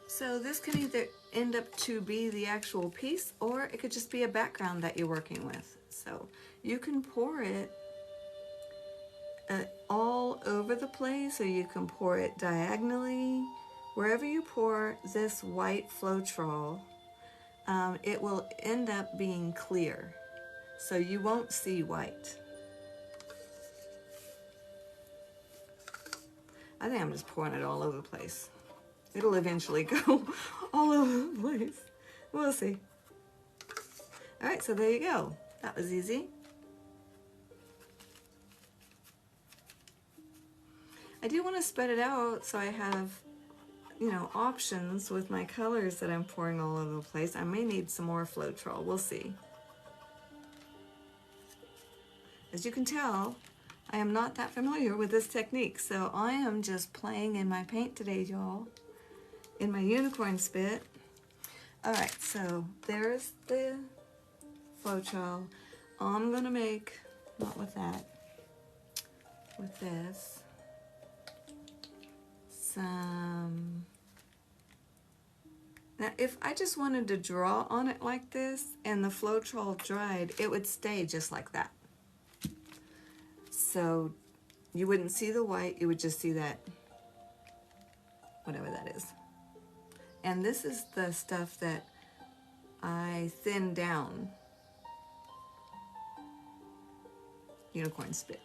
So this can either end up to be the actual piece, or it could just be a background that you're working with. So you can pour it all over the place, or you can pour it diagonally. Wherever you pour this white Floetrol, it will end up being clear, so you won't see white. I think I'm just pouring it all over the place. It'll eventually go all over the place. We'll see. All right, so there you go. That was easy. I do want to spread it out so I have, you know, options with my colors that I'm pouring all over the place. I may need some more Floetrol. We'll see. As you can tell, I am not that familiar with this technique, so I am just playing in my paint today, y'all, in my unicorn spit. All right, so there's the Floetrol. I'm gonna make, not with that, with this, some. Now, if I just wanted to draw on it like this and the Floetrol dried, it would stay just like that. So you wouldn't see the white, you would just see that, whatever that is. And this is the stuff that I thinned down. Unicorn spit.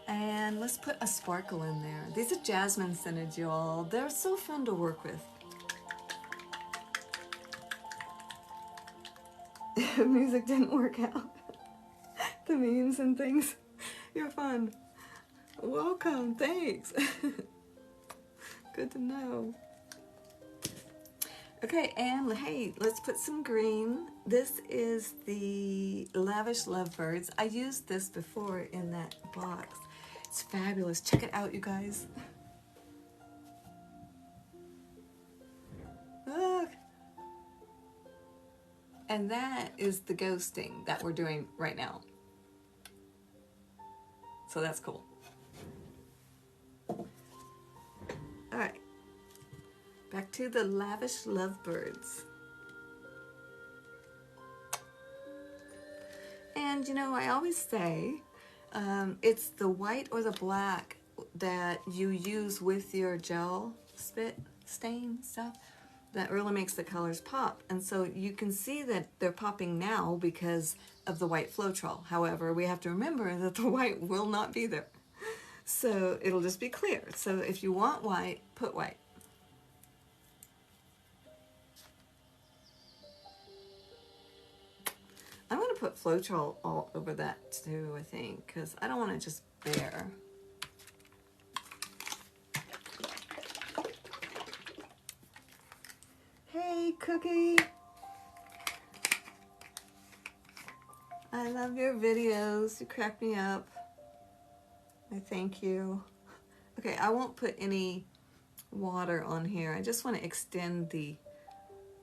And let's put a sparkle in there. These are jasmine scented, y'all. They're so fun to work with. Music didn't work out. The memes and things. You're fun. Welcome, thanks. Good to know. Okay, and hey, let's put some green. This is the Lavish Lovebirds. I used this before in that box. It's fabulous. Check it out, you guys. Look. And that is the ghosting that we're doing right now. So that's cool. All right. Back to the Lavish Lovebirds. And you know, I always say, it's the white or the black that you use with your gel spit stain stuff that really makes the colors pop. And so you can see that they're popping now because of the white Floetrol. However, we have to remember that the white will not be there. So it'll just be clear. So if you want white, put white. I'm going to put Floetrol all over that too, I think, because I don't want it just bare. Hey, Cookie! I love your videos. You crack me up. I thank you. Okay, I won't put any water on here. I just want to extend the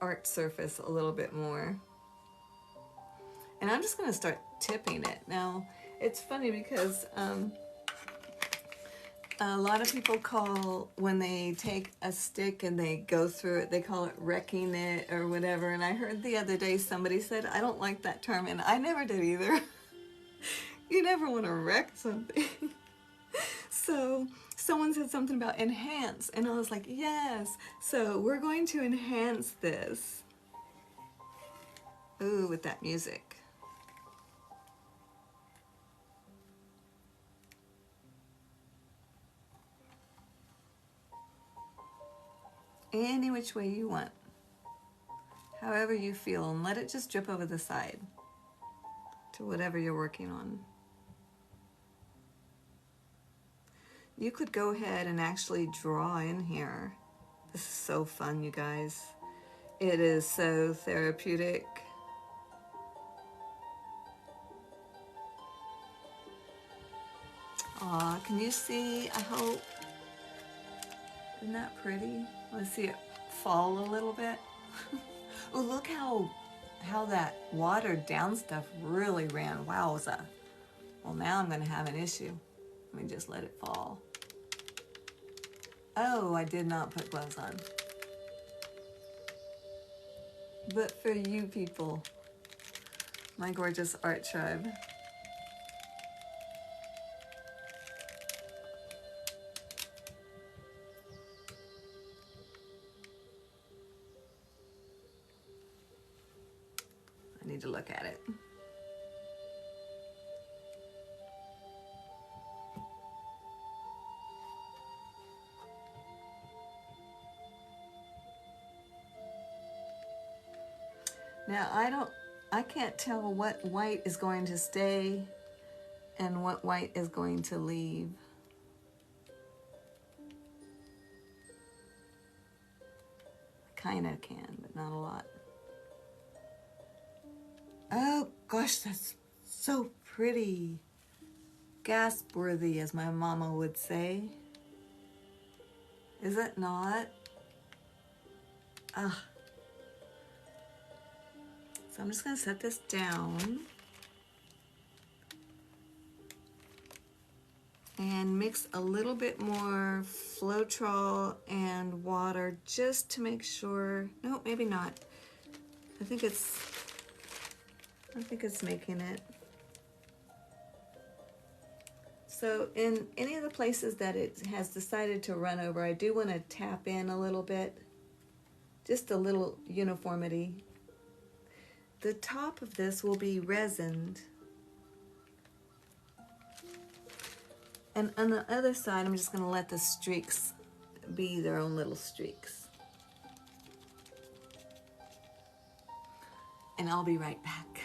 art surface a little bit more. And I'm just going to start tipping it. Now, it's funny because a lot of people call, when they take a stick and they go through it, they call it wrecking it or whatever. And I heard the other day somebody said, I don't like that term, and I never did either. You never want to wreck something. So someone said something about enhance, and I was like, yes. So we're going to enhance this. Ooh, with that music. Any which way you want, however you feel, and let it just drip over the side to whatever you're working on. You could go ahead and actually draw in here. This is so fun, you guys. It is so therapeutic. Aw, can you see? I hope. Isn't that pretty? Let's see it fall a little bit. Oh, look how that watered down stuff really ran. Wowza. Well, now I'm going to have an issue. Let me just let it fall. Oh, I did not put gloves on. But for you people, my gorgeous art tribe. I need to look at it. Now I can't tell what white is going to stay and what white is going to leave. Kinda can, but not a lot. Oh gosh, that's so pretty. Gasp worthy, as my mama would say. Is it not? Ah. So I'm just gonna set this down and mix a little bit more Floetrol and water just to make sure. No, maybe not. I think it's making it. So in any of the places that it has decided to run over, I do want to tap in a little bit, just a little uniformity. The top of this will be resined. And on the other side, I'm just going to let the streaks be their own little streaks. And I'll be right back.